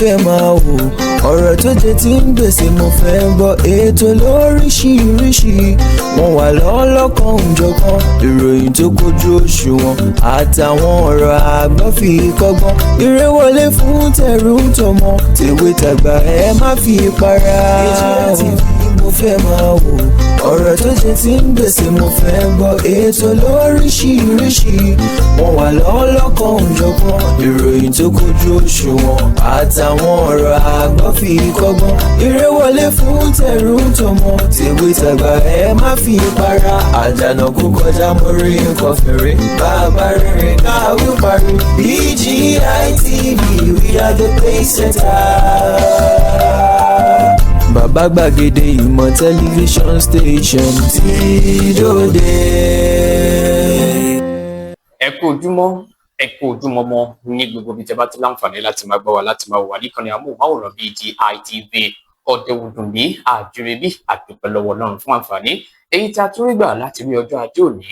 fẹ́ máa wò, ọ̀rọ̀ tó jẹ ti ń gbèsè mo fẹ́ gbọ́, ètò lóríṣiríṣi wọ́n wà lọ́lọ́kan òjọ̀kan, ìròyìn tó kojú òṣùwọ̀n àtàwọn ọ̀rọ̀ àgbọ́ fi kọ́gbọ́n, eré wọlé fún tẹ̀rù tọmọ tèwe tàgbà ẹ má fi para. Mo fẹ́ máa wò, ọ̀rọ̀ tó jẹ ti ń gbèsè mo fẹ́ gbọ́, ètò lóríṣiríṣi wọ́n wà lọ́lọ́kan òjọ̀kan, ìròyìn tó kojú òṣùwọ̀n àtàwọn ọ̀rọ̀ àgbọ́ fi kọ́gbọ́n, eré wọlé fún tẹ̀rù tọmọ tèwe tàgbà ẹ má fi para. Àjànà kú kọjá mo rí nǹkan fèrè, bàbá rere káwí parí. BGI TV, we are the pace setter. Bàbá gbàgede ìmọ̀ tẹlifíṣọ̀n station tí dòde. Ẹ kú ojúmọ́ mọ́ ní gbogbo ibi tẹ́ bá ti láǹfààní láti máa gbọ́ wa láti máa wò wá níkànnì amóhùnmáwòrán BGI TV ọ̀dẹ̀wùdùnmí àjùrẹ́bí àdúpẹ́ lọ́wọ́ Ọlọ́run fún àǹfààní èyí tí a tún rí gbà láti rí ọjọ́ ajé òní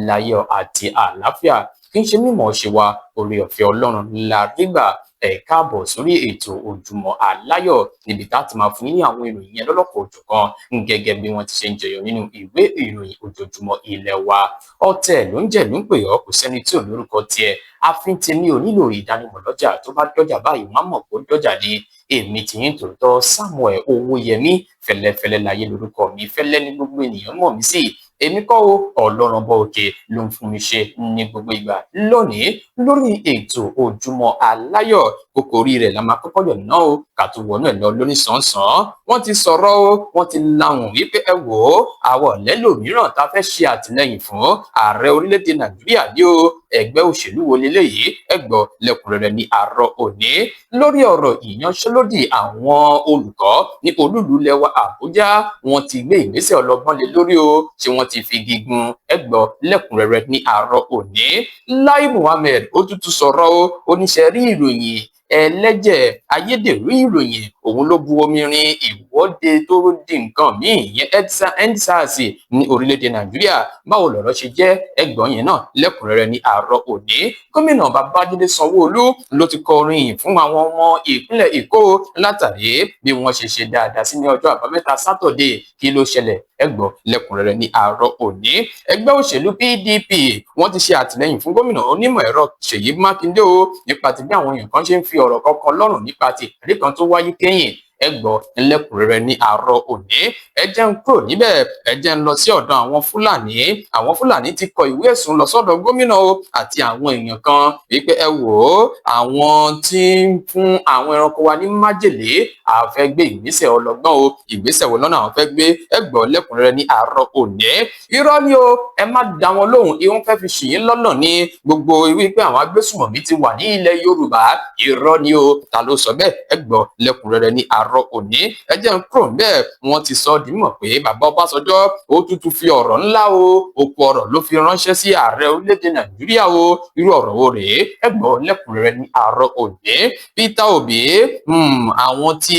láyọ̀ àti àlàáfíà. Kì í ṣe mímọ̀ ṣe wa, oore ọ̀fẹ́ Ọlọ́run la rí gbà. Ẹ káàbọ̀ sórí ètò Ojúmọ́ Aláyọ̀ níbi tá a ti máa fún yín ní àwọn ìròyìn yẹn lọ́lọ́kọ̀ òjọ̀kan gẹ́gẹ́ bí wọ́n ti ṣe ń jẹyọ nínú ìwé ìròyìn ojoojúmọ́ ilé wa. Ọ̀tẹ̀ ló ń jẹ́ ló ń pè ọ́, kò sẹ́ni tí ò lórúkọ tiẹ̀. Àfin tèmi ò nílò ìdánimọ̀ lọ́jà, tó bá dọ́jà báyìí wọ́n á mọ̀ pé ó dọ́jà ni. Èmi tìyín tòótọ́ Samuel Owóyẹmí, fẹ́lẹ́fẹ́lẹ́ láyé lórúkọ mi, fẹ́lẹ́ ní gbogbo ènìyàn mọ̀ mí sí. Èmi kọ́ o, Ọlọ́run bọ́ òkè ló ń fún mi ṣe ní gbogbo ìgbà. Lónìí lórí ètò Ojúmọ́ Aláyọ̀, kókó orí rẹ̀ la máa kọ́kọ́ yọ̀ náà o, ká tó wọnú ẹ̀ lọ lóní sàn-án. Wọ́n ti sọ̀rọ̀ o, wọ́n ti lahùn wípé ẹ wò ó, àwọn ọ̀lẹ́lòmíràn tá a fẹ́ ṣe àtìlẹ́yìn fún ààrẹ orílẹ̀-èdè Nàìjíríà ní o, ẹgbẹ́ òṣèlú wo leléyìí, ẹ gbọ́ lẹ́kùnrẹ́rẹ́ ní àárọ̀ òní lórí ọ̀rọ̀ ìyanṣẹ́lódì àwọn olùkọ́ ní olúùlú lẹwa Àbújá. Wọ́n ti gbé ìgbésẹ̀ ọlọ́gbọ́n lé lórí o, ṣé wọ́n ti fi gígùn, ẹ gbọ́ lẹ́kùnrẹ́rẹ́ ní àárọ̀ òní. Lai Muhammed ó tútù sọ̀rọ̀ o, oníṣẹ́ rí ìròyìn ẹlẹ́jẹ̀ ayédèrú ìròyìn òun ló bu omi rin ìwọ́de tó di nǹkan míì yẹn EndSARS ní orílẹ̀-èdè Nàìjíríà. Báwo lọ̀rọ̀ ṣe jẹ́, ẹgbọ́n yẹn náà lẹ́kùnrẹ́rẹ́ ní àárọ̀ òní. Gómìnà Babájídé Sanwó-Olú ló ti kọrin fún àwọn ọmọ ìpínlẹ̀ Èkó látàrí bí wọ́n ṣe ṣe dáadáa sí ní ọjọ́ àbámẹ́ta Sátọ̀dé. Kí ló ṣẹlẹ̀, ẹgbọ́n lẹ́kùnrẹ́rẹ́ ní àárọ̀ òní. Ẹgbẹ́ òṣèlú PDP wọ́n ti ṣe àtìlẹ́yìn fún gómìnà onímọ̀ ẹ̀rọ Ṣèyí Mákindé o, nípa ti bí àwọn èèyàn kan ṣe ń fi ọ̀rọ̀ kankan lọ́rùn nípa ti ìpàdé kan tó wáyé kẹ́yìn. Ẹ gbọ́ lẹ́kùnrẹ́rẹ́ ní àárọ̀ òní. Ẹ jẹ́ ń kúrò níbẹ̀, ẹ jẹ́ ń lọ sí ọ̀dọ̀ àwọn Fúlàní. Àwọn Fúlàní ti kọ ìwé ẹ̀sùn lọ sọ́dọ̀ gómìnà o àti àwọn èèyàn kan wípé ẹ wò ó, àwọn tí ń fún àwọn ẹranko wa ní májèlé, a fẹ́ gbé ìgbésẹ̀ ọlọ́gbọ́n o. Ìgbésẹ̀ wo lọ́nà àwọn fẹ́ gbé, ẹ gbọ́ lẹ́kùnrẹ́rẹ́ ní àárọ̀ òní. Irọ́ ni o, ẹ má dá wọn lóhùn, ìwọ́n fẹ́ fi ṣìyín lọ́nà ní gbogbo wípé àwọn agbésùmọ̀mí ti wà ní ilẹ̀ Yorùbá. Irọ́ ni o, ta ló sọ bẹ́ẹ̀, ẹ gbọ́ lẹ́kùnrẹ́rẹ́ ní àárọ̀ òní. Ẹ jẹ́ ń kúrò bẹ́ẹ̀, wọ́n ti sọ di mímọ̀ pé bàbá Ọbásanjọ́ ó tútù fi ọ̀rọ̀ ńlá o, òkú ọ̀rọ̀ ló fi ránṣẹ́ sí ààrẹ orílẹ̀-èdè Nàìjíríà o. Irú ọ̀rọ̀ wo rèé, ẹ gbọ́ lẹ́kùnrẹ́rẹ́ ní àárọ̀ òní. Peter Obi, àwọn tí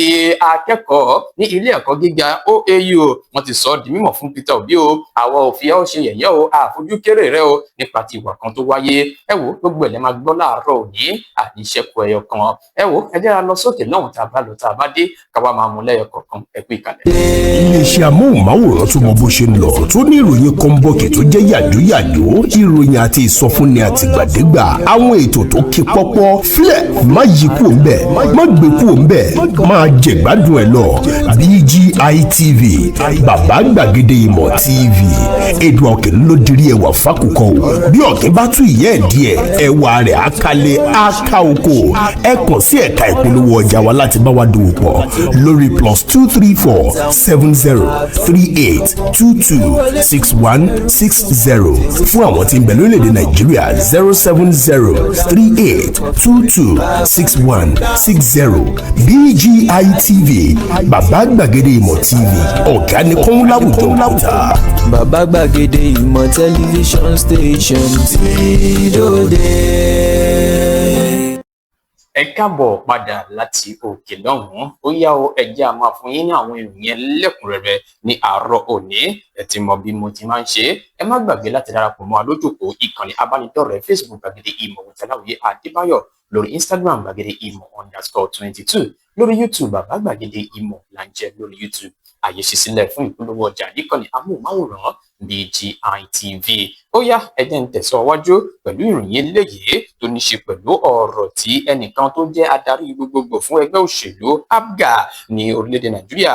akẹ́kọ̀ọ́ ní ilé ẹ̀kọ́ gíga OAU wọ́n ti sọ di mímọ̀ fún Peter Obi o, àwa ò fi ẹ́ ṣe yẹ̀yẹ́ o, àfojú kéré rẹ o nípa ti ìwà kan tó wáyé. Ẹ wo gbogbo ẹ̀ lẹ́ máa gbọ́ láàárọ̀ òní, àníṣẹ́kù ẹyọ kan. Ẹ wo ẹ jẹ́ ra lọ sókè lọ́hùn tá a bá lọ tá a bá dé káwá máa mú lẹ́yọ kọ̀ọ̀kan. Ẹ kú ìkàlẹ̀. Iléeṣẹ́ amóhùnmáwòrán tó mọ bó ṣe ń lọ, tó ní ìròyìn kọ́ńbọ̀kì tó jẹ́ yàjóyàjó, ìròyìn àti ìsọfúnni àtìgbàdégbà, àwọn ètò tó ké pọ́pọ́ flẹ̀ má yí kúò ń bẹ̀, má gbé kúò ń bẹ̀, máa jẹ̀gbádùn ẹ̀ lọ. BGI TV, bàbá gbàgede ìmọ̀ TV, èdè ọ̀kẹ́ ló dirí ẹwà fákòkò o. Bí ọ̀kẹ́ bá tú ìyẹ́ ẹ̀ díẹ̀, ẹwà rẹ̀ á kalẹ̀ á ká oko. Ẹ kàn sí ẹ̀ka ìpolówó ọjà wa láti bá wa dòwò pọ̀ lórí +234 7038226160 fún àwọn tí ń bẹ lórílẹ̀‐èdè Nàìjíríà 07038226160. BGI TV, bàbá gbàgede ìmọ̀ TV, ọ̀gá ni kún láwùjọ kúta. Bàbá gbàgede ìmọ̀ tẹlifíṣọ̀n station tí dòde. ẹ káàbọ̀ padà láti òkè lọ́hùn-ún ó yá o ẹ jẹ́ a máa fún yín ní àwọn ìròyìn ẹlẹ́kùnrẹ́rẹ́ ní àárọ̀ òní ẹ ti mọ bí mo ti máa ń ṣe ẹ má gbàgbé láti darapọ̀ mọ́ alójúkò ìkànnì abánidọ́rẹ̀ẹ́ Facebook gbàgede ìmọ̀ Ọláwìyé Adébáyọ̀ lórí Instagram gbàgede ìmọ̀ _22 lórí YouTube bàbá gbàgede ìmọ̀ là ń jẹ́ lórí YouTube àyè ṣí sílẹ̀ fún ìpolówó ọjà níkànnì amóhùnmáwòrán BGI TV ó yá ẹ jẹ́ n tẹ̀síwájú pẹ̀lú ìròyìn eléyìí tó ní ṣe pẹ̀lú ọ̀rọ̀ tí ẹnìkan tó jẹ́ adarí gbogbogbò fún ẹgbẹ́ òṣèlú APGA ní orílẹ̀-èdè Nàìjíríà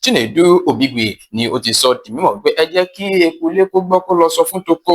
Chinedu Obigwe ni ó ti sọ di mímọ̀ pé ẹ jẹ́ kí eku ilé kó gbọ́ kó lọ sọ fún toko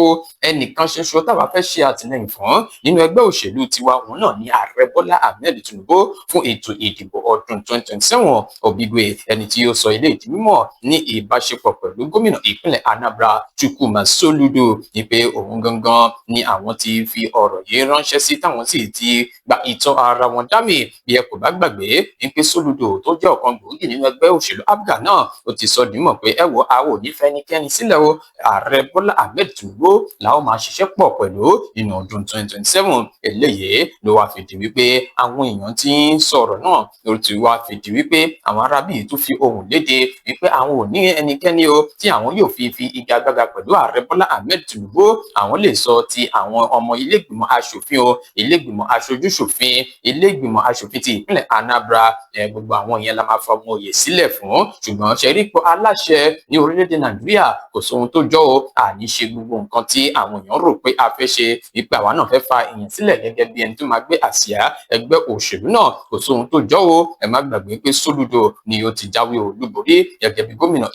ẹnìkan ṣoṣo táwa fẹ́ ṣe àtìlẹ́yìn fún nínú ẹgbẹ́ òṣèlú tiwa òun náà ní ààrẹ Bọ́lá Ahmed Tinubu fún ètò ìdìbò ọdún 2027 Obigwe ẹni tí ó sọ ilé ìdí mímọ̀ ní ìbáṣepọ̀ pẹ̀lú gómìnà ìpínlẹ̀ Anambra Chukwuma Soludo ní pé òun gangan ni àwọn ti fi ọ̀rọ̀ yìí ránṣẹ́ sí táwọn sì ti gba ìtọ́ ara wọn dámì bí ẹ kò bá gbàgbé ní pé Soludo tó jẹ́ ọ̀kan gbòógì nínú ẹgbẹ́ òṣèlú APGA náà ó ti sọ dìímọ̀ pé ẹ wo àwọn ò ní fẹ́ ẹnikẹ́ni sílẹ̀ o ààrẹ Bọ́lá Ahmed Tinubu làwọn máa ṣiṣẹ́ pọ̀ pẹ̀lú nínú ọdún 2027 eléyìí ló wá fìdí wípé àwọn èèyàn ti ń sọ̀rọ̀ náà ló ti wá fìdí wípé àwọn arábì tó fi ohùn léde wípé àwọn ò ní ẹnikẹ́ni o tí àwọn yóò fi igagbága pẹ̀lú ààrẹ Bọ́lá Ahmed Tinubu àwọn lè sọ ti àwọn ọmọ ilégbìmọ̀ aṣòfin o ilégbìmọ̀ aṣojúṣòfin ilégbìmọ̀ aṣòfin ti ìpínlẹ̀ Anambra gbogbo àwọn yẹn la máa fọmọ òye sílẹ̀ fún ṣùgbọ́n ṣẹ̀rí ipò aláṣẹ ní orílẹ̀-èdè Nàìjíríà kò sóhun tó jọ o àní ṣe gbogbo nǹkan tí àwọn èèyàn rò pé a fẹ́ ṣe ipa àwa náà fẹ́ fa èèyàn sílẹ̀ gẹ́gẹ́ bí ẹni tó máa gbé àsíá ẹgbẹ́ òṣèlú náà kò sóhun tó jọ o ẹ má gbàgbé pé Soludo ni ó ti jáwé olúborí gẹ́gẹ́ bí gómìnà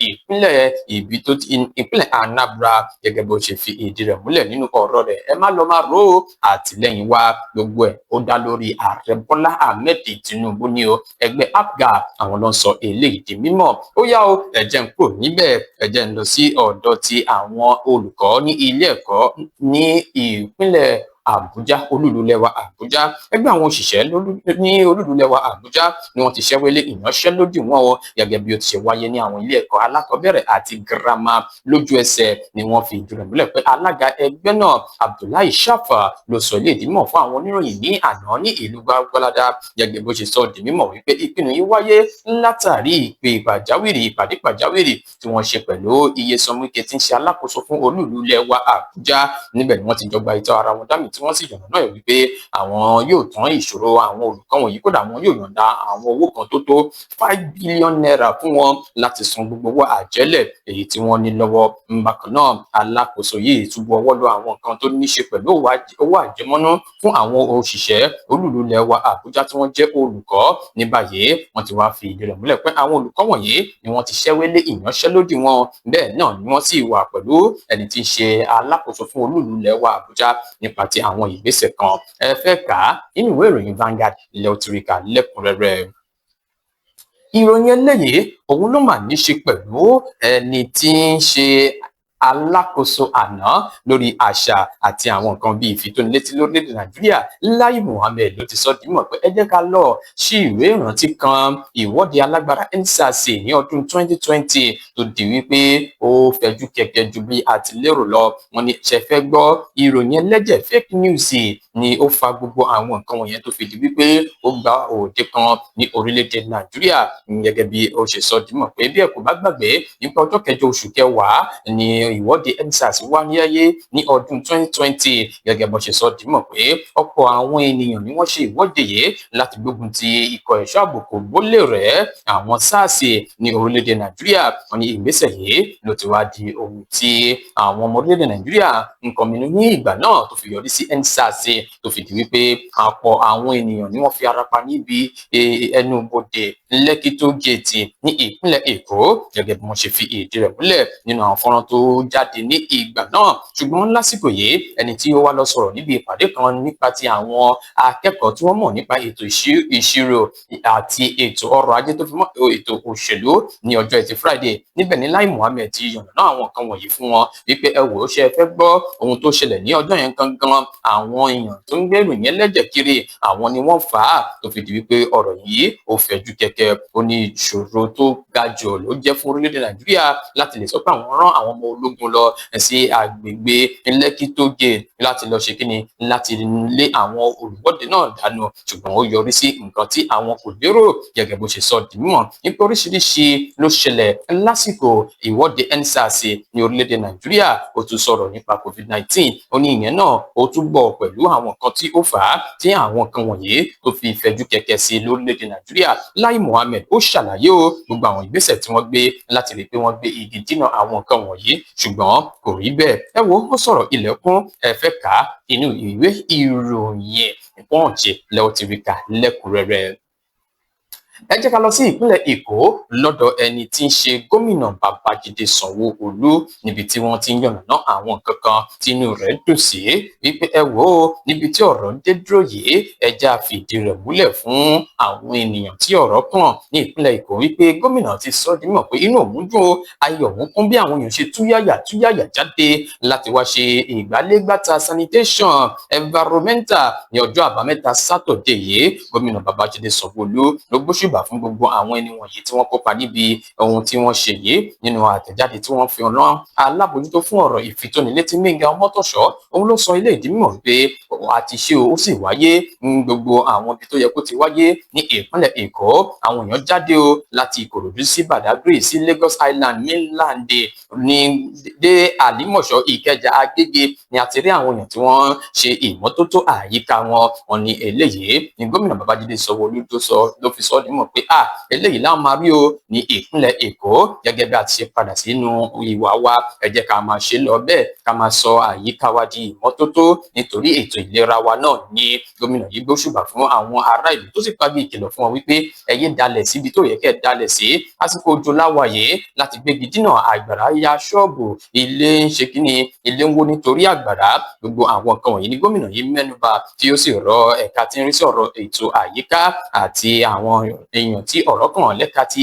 ìpínlẹ̀ Anambra gẹ́gẹ́ bó ṣe fi ìdí rẹ̀ múlẹ̀ nínú ọ̀rọ̀ rẹ̀ ẹ má lọ máa ro àtìlẹ́yìn wa gbogbo ẹ̀ ó dá lórí ààrẹ Bọ́lá Ahmed Tinubu ní o ẹgbẹ́ APGA àwọn ló ń sọ eléyìí di mímọ̀ ó yá o ẹ jẹ́ n kúrò níbẹ̀ ẹ jẹ́ n lọ sí ọ̀dọ̀ ti àwọn olùkọ́ ní ilé ẹ̀kọ́ ní ìpínlẹ̀ Àbújá olúlulẹ̀wà Àbújá ẹgbẹ́ àwọn òṣìṣẹ́ ní olúlulẹ̀wà Àbújá ni wọ́n ti ṣẹ́wélé ìyanṣẹ́lódì wọn o gẹ́gẹ́ bí ó ti ṣe wáyé ní àwọn ilé ẹ̀kọ́ alákọ̀ọ́bẹ̀rẹ̀ àti girama lójú ẹsẹ̀ ni wọ́n fi ìdúró múlẹ̀ pé alága ẹgbẹ́ náà Abdullahi Shafa ló sọ ilé ìdí mímọ̀ fún àwọn oníròyìn ní àná ní ìlú Gbagbalada gẹ́gẹ́ bó ṣe sọ di mímọ̀ wípé ìpinnu yìí wáyé látàrí ìpàdé pàjáwìrì tí wọ́n ṣe pẹ̀lú Nyesom Wike tí ń ṣe alákòóso fún olúlulẹ̀wà Àbújá níbẹ̀ ni wọ́n ti jọ gba ìtọ́ ara wọn dámì tí wọ́n sì yànnà náà wípé àwọn yóò tán ìṣòro àwọn olùkọ́ wọ̀nyí kódà wọn yóò yọ̀ǹda àwọn owó kan tó tó 5 billion naira fún wọn láti san gbogbo owó àjẹ́lẹ̀ èyí tí wọ́n ní lọ́wọ́ bákan náà alákòóso yìí túbọ̀ ọwọ́ lọ àwọn nǹkan tó ní ṣe pẹ̀lú owó àjẹmọ́nú fún àwọn òṣìṣẹ́ olúlulẹ̀wà Àbújá tí wọ́n jẹ́ olùkọ́ ní báyìí wọ́n ti wá fi ìdí rẹ̀ múlẹ̀ pé àwọn olùkọ́ wọ̀nyí ni wọ́n ti ṣẹ́wélé ìyanṣẹ́lódì wọn bẹ́ẹ̀ náà ni wọ́n sì wà pẹ̀lú ẹni tí ń ṣe alákòóso fún olúlulẹ̀wà Àbújá nípa ti àwọn ìgbésẹ̀ kan ẹ fẹ́ kà á nínú ìwé ìròyìn Vanguard ilẹ̀ òtúrìkà lẹ́kùnrẹ́rẹ́ ìròyìn eléyìí òun ló mà ní ṣe pẹ̀lú ẹni tí ń ṣe alákòóso àná lórí àṣà àti àwọn nǹkan bíi ìfitónilétí lórílẹ̀-èdè Nàìjíríà Lai Muhammed ló ti sọ di mímọ̀ pé ẹ jẹ́ ká lọ sí ìwé ìrántí kan ìwọ́de alágbára EndSARS ní ọdún 2020 tó di wípé ó fẹ̀jú kẹ̀kẹ́ ju bí a ti lérò lọ wọ́n ní ṣe fẹ́ gbọ́ ìròyìn ẹlẹ́jẹ̀ fake news ni ó fa gbogbo àwọn nǹkan wọ̀nyẹn tó fi di wípé ó gba òde kan ní orílẹ̀-èdè Nàìjíríà gẹ́gẹ́ bí ó ṣe sọ di mímọ̀ pé bí ẹ kò bá gbàgbé nípa ọjọ́ kẹjọ oṣù kẹwàá ni ìwọ́de EndSARS wá níyáyé ní ọdún 2020 gẹ́gẹ́ bó ṣe sọ di mọ̀ pé ọ̀pọ̀ àwọn ènìyàn ni wọ́n ṣe ìwọ́de yìí láti gbógun ti ikọ̀ ẹ̀ṣọ́ ààbò kò gbólé rẹ̀ àwọn SARS ní orílẹ̀-èdè Nàìjíríà wọ́n ní ìgbésẹ̀ yìí ló ti wá di ohun tí àwọn ọmọ orílẹ̀-èdè Nàìjíríà nǹkan mìíràn ní ìgbà náà tó fi yọrí sí EndSARS tó fi di wípé ọ̀pọ̀ àwọn ènìyàn ni wọ́n fi ara pa níbi ẹnubodè Lekki Toll Gate ní ìpínlẹ̀ Èkó gẹ́gẹ́ bí wọ́n ṣe fi ìdí rẹ̀ múlẹ̀ nínú àwọn fọ́nrán tó jáde ní ìgbà náà ṣùgbọ́n lásìkò yìí ẹni tí ó wá lọ sọ̀rọ̀ níbi ìpàdé kan nípa ti àwọn akẹ́kọ̀ọ́ tí wọ́n mọ̀ nípa ètò ìṣirò àti ètò ọrọ̀ ajé tó fi mọ́ ètò òṣèlú ní ọjọ́ Ẹtì Friday níbẹ̀ ní Lai Muhammed ti yànnàná àwọn nǹkan wọ̀nyí fún wọn wípé ẹ wò ó ṣe fẹ́ gbọ́ ohun tó ṣẹlẹ̀ ní ọjọ́ yẹn gangan àwọn èèyàn tó ń gbèrò yẹn lẹ́jẹ̀ kiri àwọn ni wọ́n fà á tó fi di wípé ọ̀rọ̀ yìí ó fẹ̀jú kẹ̀kẹ́ ó ní ìṣòro tó ga jù ló jẹ́ fún orílẹ̀-èdè Nàìjíríà láti lè sọ pé àwọn rán àwọn ọmọ ológun lọ sí agbègbè Lekki Toll Gate láti lọ ṣe kíni láti lé àwọn olùwọ́de náà dànù, ṣùgbọ́n ó yọrí sí nǹkan tí àwọn kò lérò gẹ́gẹ́ bó ṣe sọ di mímọ̀ nípa oríṣiríṣi ló ṣẹlẹ̀ lásìkò ìwọ́de EndSARS ní orílẹ̀-èdè Nàìjíríà. Ó tún sọ̀rọ̀ nípa COVID-19, ó ní ìyẹn náà ó túbọ̀ pẹ̀lú àwọn nǹkan tí ó fà á tí àwọn kan wọ̀nyí tó fi fẹ̀jú kẹ̀kẹ́ sí lórílẹ̀-èdè Nàìjíríà. Lai Mohammed ó ṣàlàyé gbogbo àwọn ìgbésẹ̀ tí wọ́n gbé láti rí pé wọ́n gbé igi dínà àwọn nǹkan wọ̀nyí, ṣùgbọ́n kò rí bẹ́ẹ̀. Ẹ wo, ó sọ̀rọ̀ ilẹ̀kùn ẹ̀fẹ́ ká inú ìwé ìròyìn Punch lẹ́wọ́ ti rí kà lẹ́kùnrẹ́rẹ́. Ẹ jẹ́ ká lọ sí ìpínlẹ̀ Èkó lọ́dọ̀ ẹni tí ń ṣe gómìnà Babájídé Sanwó-Olú níbi tí wọ́n ti ń yànnàná àwọn nǹkan kan tí inú rẹ̀ dùn sí wípé ẹ wò ó níbi tí ọ̀rọ̀ dé dúró yìí ẹ jẹ́ á fìdí rẹ̀ múlẹ̀ fún àwọn ènìyàn tí ọ̀rọ̀ kàn ní ìpínlẹ̀ Èkó wípé gómìnà ti sọ di mímọ̀ pé inú òun dùn ayọ̀ òun kún bí àwọn èèyàn ṣe túyàyà jáde láti wá ṣe ìgbálégbáta sanitation environmental ní ọjọ́ àbámẹ́ta Sátọ̀dé yìí. Gómìnà Babájídé Sanwó-Olú ló gbóṣùbà fún gbogbo àwọn ẹni wọ̀nyí tí wọ́n kópa níbi ohun tí wọ́n ṣe yìí nínú àtẹ̀jáde tí wọ́n fi rán alábòójútó fún ọ̀rọ̀ ìfitónilétí Gbénga Ọmọ́tòṣọ́. Òun ló sọ ilé ìdí mímọ̀ pé àti ṣe ó sì wáyé gbogbo àwọn ibi tó yẹ kó ti wáyé ní ìpínlẹ̀ Èkó. Àwọn èèyàn jáde láti Ìkòròdú sí Badagry sí Lagos Island mainland ní dé Àlímọ̀ṣọ́ Ìkẹjà Agége ni a ti rí àwọn èèyàn tí wọ́n ṣe ìmọ́tótó àyíká wọn ní eléyìí ní gómìnà Babájídé Sanwó-Olú ló fi sọ nímọ̀ pé eléyìí láwọn máa rí ní ìpínlẹ̀ Èkó gẹ́gẹ́ bí a ti ṣe padà sínú ìwà wa. Ẹ jẹ́ ká máa ṣe lọ bẹ́ẹ̀ ká máa sọ àyíká wa di ìmọ́tótó nítorí ètò ìlera wa náà ní gómìnà yìí gbóṣùbà fún àwọn ará ìlú tó sì pàgbé ìkìlọ̀ fún wọn wípé ẹ yé dalẹ̀ síbi tó yẹ kẹ́ ẹ dalẹ̀ sí lásìkò òjò láwàyé láti gbégi dínà àgbàrá ya ṣọ́ọ̀bù ilé ń ṣe kíni ilé ń wó nítorí àgbàrá. Gbogbo àwọn nǹkan wọ̀nyí ni gómìnà yìí mẹ́nubà tí ó sì rọ ẹ̀ka tí ń rí sí ọ̀rọ̀ ètò àyíká àti àwọn èèyàn tí ọ̀rọ̀ kàn lẹ́ka ti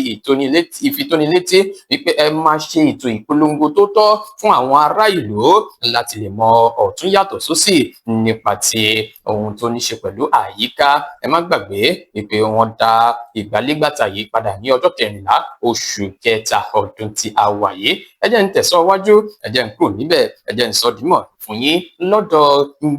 ìfitónilétí wípé ẹ máa ṣe ètò ìpolongo tó tọ́ fún àwọn ará ìlú láti lè mọ ọ̀tún yàtọ̀ sósì nípa ti ohun tó ní ṣe pẹ̀lú àyíká. Ẹ má gbàgbé wípé wọ́n dá ìgbálégbàtà yìí padà ní ọjọ́ 14 oṣù kẹta ọdún tí a wà yìí. Ẹ jẹ́ ń tẹ̀síwájú, ẹ jẹ́ ń kúrò níbẹ̀, ẹ jẹ́ ń sọ dímọ̀ fún yín lọ́dọ̀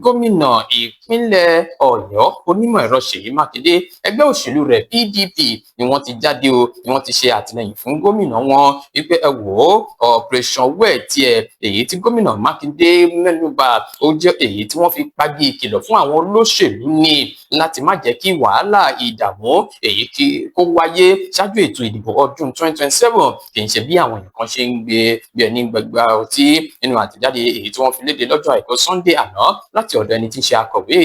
gómìnà ìpínlẹ̀ Ọ̀yọ́ onímọ̀ ẹ̀rọ Ṣèyí Mákindé. Ẹgbẹ́ òṣèlú rẹ̀ PDP ni wọ́n ti jáde ni wọ́n ti ṣe àtìlẹ́yìn fún gómìnà wọn wípé ẹ wò ó operation well tiẹ̀ èyí tí gómìnà Mákindé mẹ́nubà ó jẹ́ èyí tí wọ́n fi pagi ìkìlọ̀ fún àwọn olóṣèlú ní láti má jẹ́ kí wàhálà ìdààmú èyí kó wáyé ṣáájú ètò ìdìbò ọdún 2027 kì í ṣe bí àwọn èèyàn kan ṣe ń gbé bí ẹni gbẹgbà ọtí nínú àtẹ̀jáde èyí tí wọ́n fi léde lọ́jọ́ àìkú Sunday àná láti ọ̀dọ̀ ẹni tí ń ṣe akọ̀wé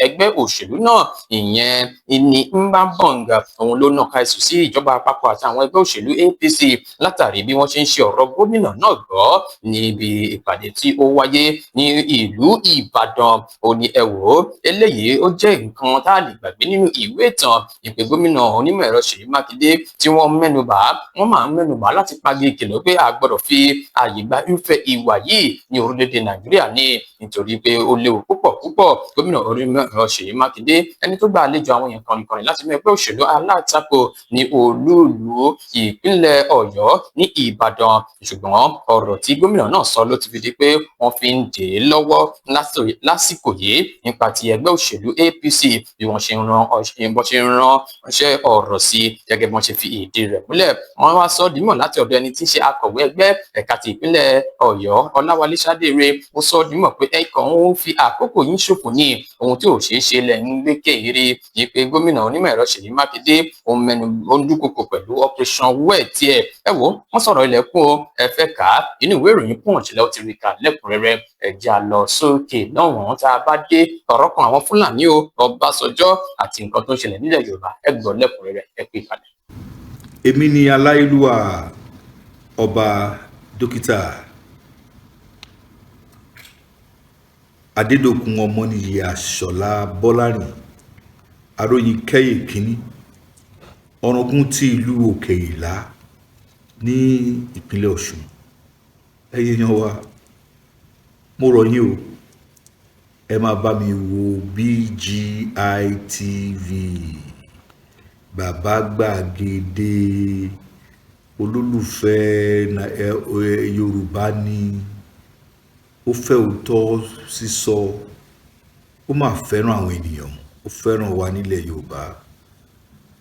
ẹgbẹ́ òṣèlú náà ìyẹn ní Mbambong. Òun ló nàka ẹ̀sùn sí ìjọba àpapọ̀ àti àwọn ẹgbẹ́ òṣèlú APC látàrí bí wọ́n ṣe ń ṣe ọ̀rọ̀ gómìnà náà gbọ́ níbi ìpàdé tí ó wáyé ní ìlú Ìbàdàn. Ó ní ẹ wò ó eléyìí ó jẹ́ nǹkan tá a lè gbàgbé nínú ìwé ìtàn ìpè gómìnà onímọ̀ ẹ̀rọ Ṣèyí Mákindé tí wọ́n mẹ́nubà wọ́n máa ń mẹ́nubà láti pagi ìkìlọ̀ pé a gbọ́dọ̀ fi àyè gba irúfẹ́ ìwà yìí ní orílẹ̀-èdè Nàìjíríà nítorí pé ó léwu púpọ̀. Gómìnà onímọ̀ ẹ̀rọ Ṣèyí Mákindé ẹni tó gba àlejò àwọn èèyàn kọrin láti inú ẹgbẹ́ òṣèlú alátakò ní olúùlú ìpínlẹ̀ Ọ̀yọ́ ní Ìbàdàn, ṣùgbọ́n ọ̀rọ̀ tí gómìnà náà sọ ló ti fi di pé wọ́n fi ń dè é lọ́wọ́ lásìkò yìí nípa ti ẹgbẹ́ òṣèlú APC bí wọ́n ṣe ń ránṣẹ́ ọ̀rọ̀ sí gẹ́gẹ́ bí wọ́n ṣe fi ìdí rẹ̀ múlẹ̀. Wọ́n wá sọ dímọ̀ láti ọ̀dọ̀ ẹni tí ń ṣe akọ̀wé ẹgbẹ́ ẹ̀ka ti ìpínlẹ̀ Ọ̀yọ́ Ọláwálé Ṣádére. Ó sọ dímọ̀ pé ẹ̀kọ́ ń fi àkókò yín ṣòfò ní ohun tí ò ṣeé ṣe lẹ̀ ń gbé kéèrè yìí pé gómìnà onímọ̀ ẹ̀rọ Ṣèyí Mákindé ó ń dúnkokò pẹ̀lú operation well tiẹ̀. Ẹ wo wọ́n sọ̀rọ̀ ilẹ̀kùn ẹ fẹ́ kà á inú ìwé ìròyìn Punch lẹ́wọ́ ti rí kà lẹ́kùnrẹ́rẹ́. Ẹ jẹ́ á lọ sókè náà tá a bá dé ọ̀rọ̀ kan àwọn Fúlàní Ọbásanjọ́ àti nǹkan tó ń ṣẹlẹ̀ nílẹ̀ Yorùbá ẹ gbọ́ lẹ́kùnrẹ́rẹ́ ẹ pé kalẹ̀. Èmi ni aláìlúwà ọba dókítà Adédòkun Ọmọnìyí Àṣọlá Bọ́lárìn aróyin kẹ́yè kínní ọ̀ràngún ti ìlú Òkè Ìlá ní ìpínlẹ̀ Ọ̀ṣun. Ẹ̀yin èèyàn wa mo rọ̀ yín o ẹ máa bá mi wo BGI TV Bàbá Gbàgede olólùfẹ́ Yorùbá ni, ó fẹ́ òótọ́ sísọ, ó máa fẹ́ràn àwọn ènìyàn, ó fẹ́ràn wa nílẹ̀ Yorùbá.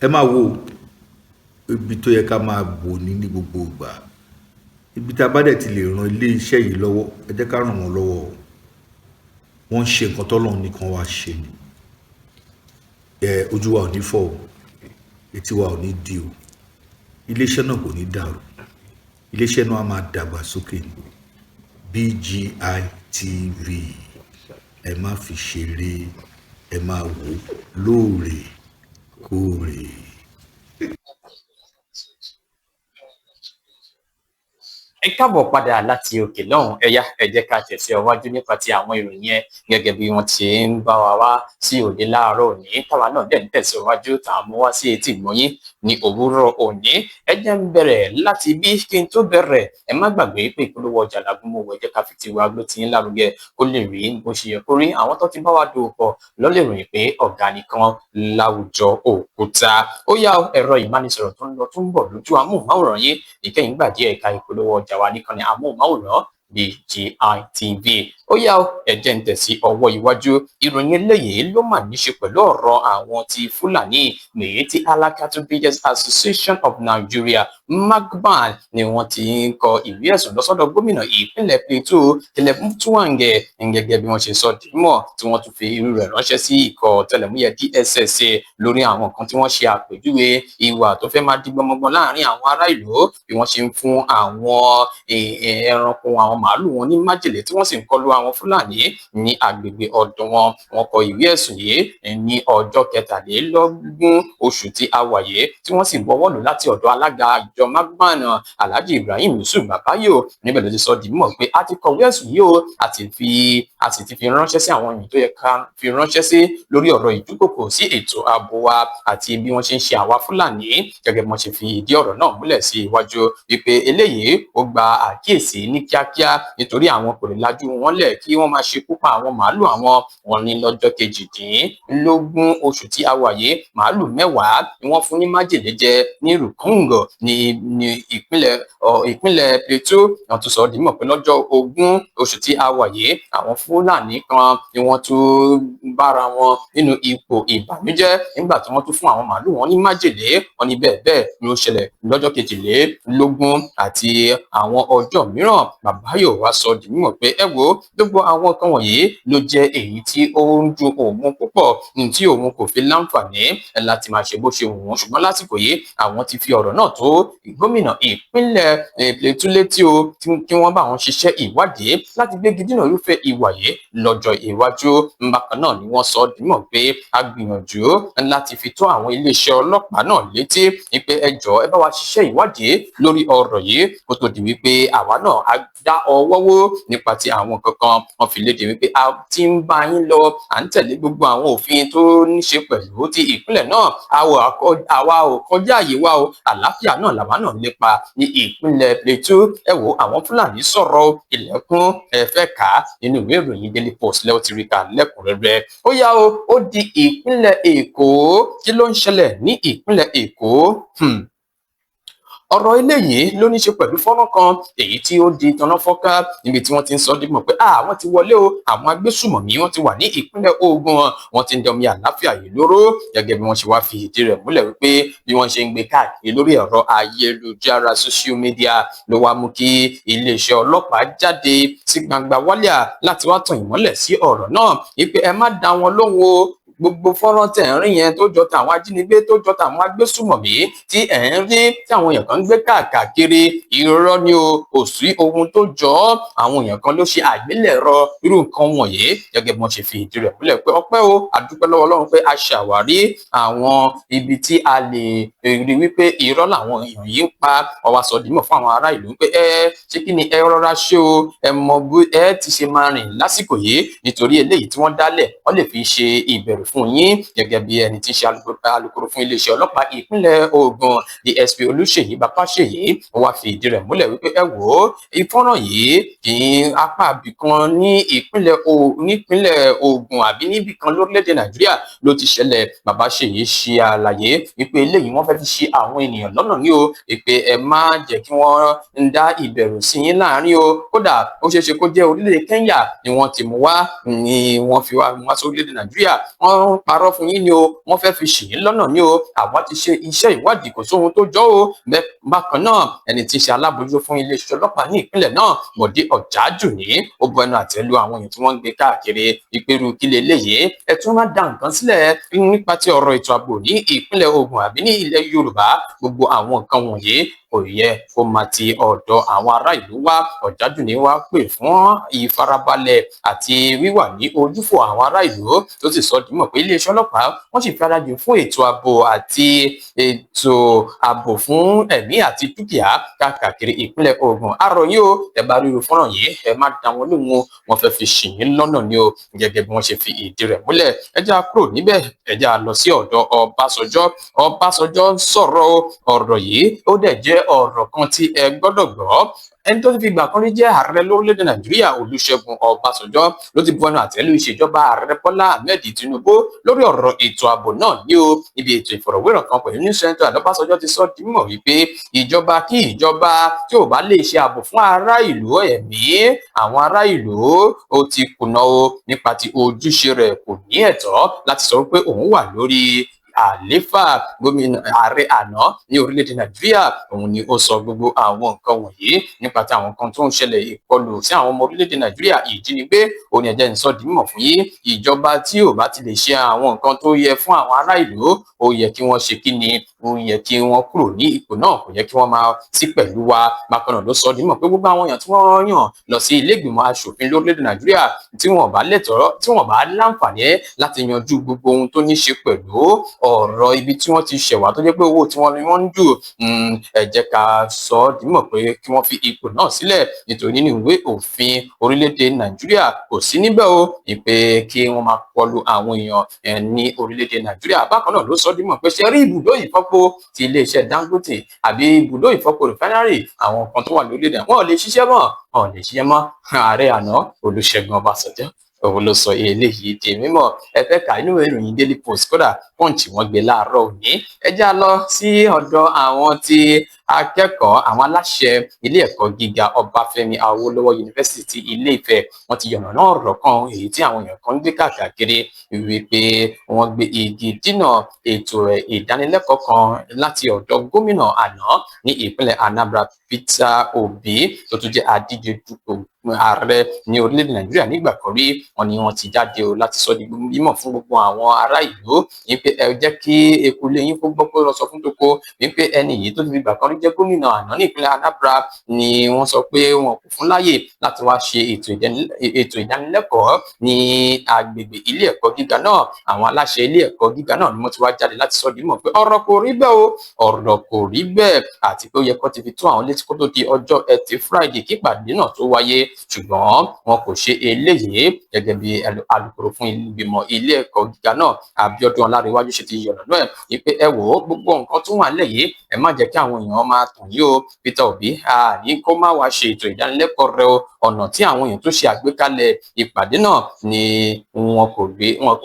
Ẹ máa wo ibi tó yẹ ká máa bò ní gbogbo ìgbà, ibi tá a bá dẹ̀ ti lè ran ilé iṣẹ́ yìí lọ́wọ́, ẹ jẹ́ ká ràn wọ́n lọ́wọ́. Wọ́n ń ṣe nǹkan tọ́lọ́run nìkan wá ṣe ni. Ojú wa ò ní fọ́ o, etí wa ò ní di o, iléeṣẹ́ náà kò ní dàrú, iléeṣẹ́ náà á máa dàgbà sókè ni. BGI TV, ẹ má fi ṣeré, ẹ máa wò lóòrèkóòrè. Ẹ káàbọ̀ padà láti òkè lọ́hùn. Ẹ jẹ́ ká tẹ̀sí ọwájú nípa ti àwọn ìròyìn yẹn gẹ́gẹ́ bí wọ́n ti ń bá wa wá sí òde láàárọ̀ òní. Táwa náà dẹ̀ ń tẹ̀síwájú tá a mú wá sí etí ìgbọ̀nyín ní òwúrọ̀ òní. Ẹ jẹ́ ń bẹ̀rẹ̀ láti bí kí n tó bẹ̀rẹ̀. Ẹ má gbàgbé pé ìpolówó ọjà làgúnmọ̀wò, ẹ jẹ́ ká fi tiwa gbé tiyín lárugẹ kó lè rí bó ṣe yẹ kó rí. Àwọn tó ti bá wa dòwò pọ̀ ló lè ròyìn pé ọ̀gá nìkan láwùjọ òkúta. Ó yá ẹ̀rọ ìbánisọ̀rọ̀ tó ń lọ tó ń bọ̀ lójú amóhùnmáwòrán yín ìkẹyìn gbà díẹ̀ ẹ̀ka ìpolówó ọjà wa nìkan ni amóhùnmáwòrán BGI TV. Ó yá ẹ jẹ́ ń tẹ̀sí ọwọ́ iwájú. Ìròyìn eléyìí ló mà ní ṣe pẹ̀lú ọ̀rọ̀ àwọn ti Fúlàní Miyetti Allah Cattle Breeders Association of Nigeria MACBAN ni wọ́n ti ń kọ ìwé ẹ̀sùn lọ́sọ́dọ̀ gómìnà ìpínlẹ̀ Plateau Caleb Mutfwang gẹ́gẹ́ bí wọ́n ṣe sọ dìímọ̀ tí wọ́n tún fi irú rẹ̀ ránṣẹ́ sí ikọ̀ ọ̀tẹlẹ̀múyẹ́ DSS lórí àwọn nǹkan tí wọ́n ṣe àpèjúwe ìwà tó fẹ́ máa di gbọmọgbọm láàrin àwọn ará ìlú bí wọ́n ṣe ń fún àwọn ẹranko àwọn màálù wọn ní májèlé tí wọ́n sì ń kọlu àwọn Fúlàní ní agbègbè ọ̀dọ̀ wọn. Wọ́n kọ ìwé ẹ̀sùn yìí ní ọjọ́ 23 oṣù tí a wà yìí tí wọ́n sì bọwọ́ lù láti ọ̀dọ̀ alága ìjọ MACBAN Alhaji Ibrahim Yusuf Babayo. Níbẹ̀ ló ti sọ di mímọ̀ pé a ti kọ̀wé ẹ̀sùn yìí o, a sì ti fi ránṣẹ́ sí àwọn èèyàn tó yẹ ká fi ránṣẹ́ sí lórí ọ̀rọ̀ ìdúkòkò sí ètò ààbò wa àti bí wọ́n ṣe ń ṣe àwa Fúlàní. Gẹ́gẹ́ bí wọ́n ṣe fi ìdí ọ̀rọ̀ náà múlẹ̀ sí iwájú wípé eléyìí ó gba àkíyèsí ní kíákíá nítorí àwọn kò lè lajú wọn lẹ̀ kí wọ́n máa ṣekú pa àwọn màálù àwọn. Wọ́n ní lọ́jọ́ 18 oṣù tí a wà yìí màálù 10 ni wọ́n fún ní májèlé jẹ ní Rukung ní ìpínlẹ̀ Plateau. Wọ́n tún sọ di mọ̀ pé lọ́jọ́ 20 oṣù tí a wà yìí àwọn Fúlàní kan ni wọ́n tún bára wọn nínú ipò ìbànújẹ́ nígbà tí wọ́n tún fún àwọn màálù wọn ní májèlé. Wọ́n ní bẹ́ẹ̀ ni ó ṣẹlẹ̀ lọ́jọ́ 22 àti àwọn ọjọ́ mìíràn. Babayo wá sọ di mímọ̀ pé ẹ wo gbogbo àwọn kan wọ̀nyí ló jẹ́ èyí tí ó ń dùn òun púpọ̀ ní tí òun kò fi láǹfààní láti máa ṣe bó ṣe wù wọ́n, ṣùgbọ́n lásìkò yìí àwọn ti fi ọ̀rọ̀ náà tó gómìnà ìpínlẹ̀ Plateau létí o kí wọ́n bá wọn ṣiṣẹ́ ìwádìí láti gbégi dínà irúfẹ́ ìwà yìí lọ́jọ́ iwájú. Bákan náà ni wọ́n sọ di mímọ̀ pé a gbìyànjú láti fi tó àwọn iléeṣẹ́ ọlọ́pàá náà létí wípé ẹ jọ̀ọ́ ẹ bá wa ṣiṣẹ́ ìwádìí lórí ọ̀rọ̀ yìí kó tó di wípé àwa náà á dá ọwọ́ wó nípa ti àwọn kankan. Wọ́n fi léde wípé a ti ń bá yín lọ à ń tẹ̀lé gbogbo àwọn òfin tó ní ṣe pẹ̀lú ti ìpínlẹ̀ náà. Àwa ò kọjá àyè wa o, àlàáfíà náà làwa náà lépa ní ìpínlẹ̀ Plateau. Ẹ wo àwọn Fúlàní sọ̀rọ̀ ilẹ̀kùn ẹ̀fẹ́ ká nínú ìwé ìròyìn Daily Post lẹ́wọ́ ti rí ká lẹ́kùnrẹ́rẹ́. Ó yá o, ó di ìpínlẹ̀ Èkó. Kí ló ń ṣẹlẹ̀ ní ìpínlẹ̀ Èkó? Ọ̀rọ̀ eléyìí ló ní ṣe pẹ̀lú fọ́nrán kan èyí tí ó di tanná fọ́nká níbi tí wọ́n ti ń sọ dímọ̀ pé wọ́n ti wọlé o, àwọn agbésùmọ̀mí wọ́n ti wà ní ìpínlẹ̀ Ògùn, wọ́n ti ń dẹ̀mí àlàáfíà yìí lóró. Gẹ́gẹ́ bí wọ́n ṣe wá fi ìdí rẹ̀ múlẹ̀ wípé bí wọ́n ṣe ń gbé káàkiri lórí ẹ̀rọ ayélujára social media ló wá mú kí iléeṣẹ́ ọlọ́pàá jáde sí gbangba wálíà láti wá tàn ìmọ́lẹ̀ sí ọ̀rọ̀ náà wípé ẹ má dá wọn lóhùn o. Gbogbo fọ́nrán tẹ̀ ń rí yẹn tó jọ tàwọn ajínigbé tó jọ tàwọn agbésùmọ̀mí tí ẹ̀ ń rí tí àwọn èèyàn kan ń gbé káàkiri irọ́ ni o, kò sí ohun tó jọ ọ́. Àwọn èèyàn kan ló ṣe àgbélẹ̀rọ irú nǹkan wọ̀nyí. Gẹ́gẹ́ bí wọ́n ṣe fi ìdí rẹ̀ múlẹ̀ pé ọpẹ́ o, àdúpẹ́ lọ́wọ́ Ọlọ́run pé a ṣàwárí àwọn ibi tí a lè rí wípé irọ́ làwọn èèyàn yìí ń pa. Wọ́n wá sọ dìímọ̀ fún àwọn ará ìlú pé ṣé kí ni ẹ rọra ṣe o, ẹ mọ bí ẹ ti ṣe máa rìn lásìkò yìí nítorí eléyìí tí wọ́n dálẹ̀ wọ́n lè fi ṣe ìbẹ̀rù rẹ̀ fún yín gẹ́gẹ́ bí ẹni tí ń ṣe alukoro fún iléeṣẹ́ ọlọ́pàá ìpínlẹ̀ Ògùn DSP Olúṣèyí Babáṣèyí wá fi ìdí rẹ̀ múlẹ̀ wípé ẹ wò ó ìfọ́nrán yìí kì í apá ibìkan ní ìpínlẹ̀ Ògùn àbí níbìkan lórílẹ̀‐èdè Nàìjíríà ló ti ṣẹlẹ̀. Babáṣèyí ṣe àlàyé wípé eléyìí wọ́n fẹ́ fi ṣe àwọn ènìyàn lọ́nà ní o pé ẹ má jẹ́ kí wọ́n ń dá ìbẹ̀rù sí yín láàrin o kódà ó ṣeé ṣe kó jẹ́ orílẹ̀-èdè Kenya ni wọ́n ti mú wá ni wọ́n fi wá sí orílẹ̀-èdè Nàìjíríà wọ́n parọ́ fún yín ni o wọ́n fẹ́ fi ṣì yín lọ́nà ní o àwọn ti ṣe iṣẹ́ ìwádìí kò sóhun tó jọ o bákan náà ẹni tí ń ṣe alábòójútó fún iléeṣẹ́ ọlọ́pàá ní ìpínlẹ̀ náà Bọ̀dé Ọ̀jájùní ó bu ẹnu àtẹ́ lu àwọn èèyàn tí wọ́n ń gbé káàkiri ìpẹ́rù kílẹ̀ eléyìí ẹ tún má dá nǹkan sílẹ̀ nípa ti ọ̀rọ̀ ètò ààbò ní ìpínlẹ̀ Ògùn àbí ní ilẹ̀ Yorùbá gbogbo àwọn nǹkan wọ̀nyí kò yẹ kó máa ti ọ̀dọ̀ àwọn ará ìlú wá. Ọ̀jájùní wá pè fún ìfarabalẹ̀ àti wíwà ní ojúfò àwọn ará ìlú tó sì sọ dìímọ̀ pé iléeṣẹ́ ọlọ́pàá wọ́n sì farajìn fún ètò ààbò àti ètò ààbò fún ẹ̀mí àti dúkìá káàkiri ìpínlẹ̀ Ògùn. Àròyìn o ẹ bá ríru fọ́nrán yìí ẹ má dá wọn lóhùn wọn fẹ́ fi ṣì yín lọ́nà ni o gẹ́gẹ́ bí wọ́n ṣe fi ìdí rẹ̀ múlẹ̀. ẹ já kúrò níbẹ̀ ẹ já lọ sí ọ̀dọ̀ Ọbásanjọ́. Ọbásanjọ́ ń sọ̀rọ̀ ọ̀rọ̀ yìí ó dẹ̀ jẹ́ ọ̀rọ̀ kan tí ẹ gbọ́dọ̀ gbọ́. ẹni tó ti fi ìgbà kan rí jẹ́ ààrẹ lórílẹ̀‐èdè Nàìjíríà Olúṣẹ́gun Ọbásanjọ́ ló ti bu ẹnu àtẹ́ lu ìṣèjọba ààrẹ Bọ́lá Ahmed Tinubu lórí ọ̀rọ̀ ètò ààbò náà ní o níbi ètò ìfọ̀rọ̀wérọ̀ kan pẹ̀lú ní sẹ́ńtọ̀ Ọbásanjọ́ ti sọ di mímọ̀ wípé ìjọba kí ìjọba tí ò bá lè ṣe ààbò fún ará ìlú ẹ̀mí àwọn ará ìlú ó ti kùnà o nípa ti ojúṣe rẹ̀ kò ní ẹ̀tọ́ láti sọ pé òun wà lórí àléfà gómìnà ààrẹ àná ní orílẹ̀-èdè Nàìjíríà òun ni ó sọ gbogbo àwọn nǹkan wọ̀nyí nípa tí àwọn nǹkan tó ń ṣẹlẹ̀ ìkọlù sí àwọn ọmọ orílẹ̀-èdè Nàìjíríà ìjínigbé òun ni ẹ̀jẹ̀ ń sọ di mímọ̀ fún yín ìjọba tí ò bá ti lè ṣe àwọn nǹkan tó yẹ fún àwọn ará ìlú ó yẹ kí wọ́n ṣe kí ni ó yẹ kí wọ́n kúrò ní ipò náà kò yẹ kí wọ́n máa sí pẹ̀lú wa. Bákan náà ló sọ di mímọ̀ pé gbogbo àwọn èèyàn tí wọ́n yàn lọ sí ilé ìgbìmọ̀ aṣòfin lórílẹ̀-èdè Nàìjíríà tí wọ́n bá lẹ́tọ̀ọ́ tí wọ́n bá láǹfààní láti yanjú gbogbo ohun tó ní ṣe pẹ̀lú ọ̀rọ̀ ibi tí wọ́n ti ṣẹ̀wá tó jẹ́ pé owó tí wọ́n ní wọ́n ń jù ẹ jẹ́ ká sọ ọ́ di mímọ̀ pé kí wọ́n fi ipò náà sílẹ̀ nítorí nínú ìwé òfin orílẹ̀-èdè Nàìjíríà kò sí níbẹ̀ o ìpè kí wọ́n máa kọlu àwọn èèyàn ní orílẹ̀-èdè Nàìjíríà. Bákan náà ló sọ ọ́ di mímọ̀ pé ṣe rí ibùdó ìfọpo ti iléeṣẹ́ Dangote àbí ibùdó ìfọpo refinery àwọn kan tó wà lórílẹ̀-èdè wọn ò lè ṣiṣẹ́ mọ́ ààrẹ àná Olúṣẹ́gun Ọbásanjọ́ òun ló sọ eléyìí di mímọ̀. ẹ fẹ́ kà inú ìròyìn Daily Post kódà Punch wọ́n gbé láàárọ̀ òní. ẹ já lọ sí ọ̀dọ̀ àwọn tí akẹ́kọ̀ọ́ àwọn aláṣẹ ilé ẹ̀kọ́ gíga Ọbáfẹ́mi Awólọ́wọ̀ Yunifásítì Ilé-Ifẹ̀ wọ́n ti yànnàná ọ̀rọ̀ kan èyí tí àwọn èèyàn kan ń gbé káàkiri wípé wọ́n gbé igi dínà ètò ìdánilẹ́kọ̀ọ́ kan láti ọ̀dọ̀ gómìnà àná ní ìpínlẹ̀ Anambra Peter Obi tó tún jẹ́ adíje dupò ààrẹ ní orílẹ̀-èdè Nàìjíríà nígbà kan rí wọn ni wọ́n ti jáde o láti sọ di mímọ̀ fún gbogbo àwọn ará ìlú wípé ẹ jẹ́ kí eku lé yín kó gbọ́ pé lọ sọ fún toko wípé ẹni yìí tó ti fi ìgbà kan rí jẹ́ gómìnà àná ní ìpínlẹ̀ Anambra ni wọ́n sọ pé wọn kò fún láyè láti wá ṣe ètò ìdánilẹ́kọ̀ọ́ ní agbègbè ilé ẹ̀kọ́ gíga náà. Àwọn aláṣẹ ilé ẹ̀kọ́ gíga náà ni wọ́n ti wá jáde láti sọ di mímọ̀ pé ọ̀rọ̀ kò rí bẹ́ẹ̀ o ọ̀rọ̀ kò rí bẹ́ẹ̀ àti pé ó yẹ kó ti fi tó àwọn létí kó tó di ọjọ́ Ẹtì Friday kí ìpàdé náà tó wáyé ṣùgbọ́n wọn kò ṣe eléyìí gẹ́gẹ́ bí alukoro fún ìgbìmọ̀ ilé ẹ̀kọ́ gíga náà Abíọ́dún Ọlárẹ̀wájú ṣe ti yànnàná ẹ̀ wípé ẹ wò ó gbogbo nǹkan tó wà nílẹ̀ yìí ẹ má jẹ́ kí àwọn èèyàn máa tàn yí o Peter Obi ní kó má wá ṣe ètò ìdánilẹ́kọ̀ọ́ rẹ o ọ̀nà tí àwọn èèyàn tó ṣe àgbékalẹ̀ ìpàdé náà ni wọn kò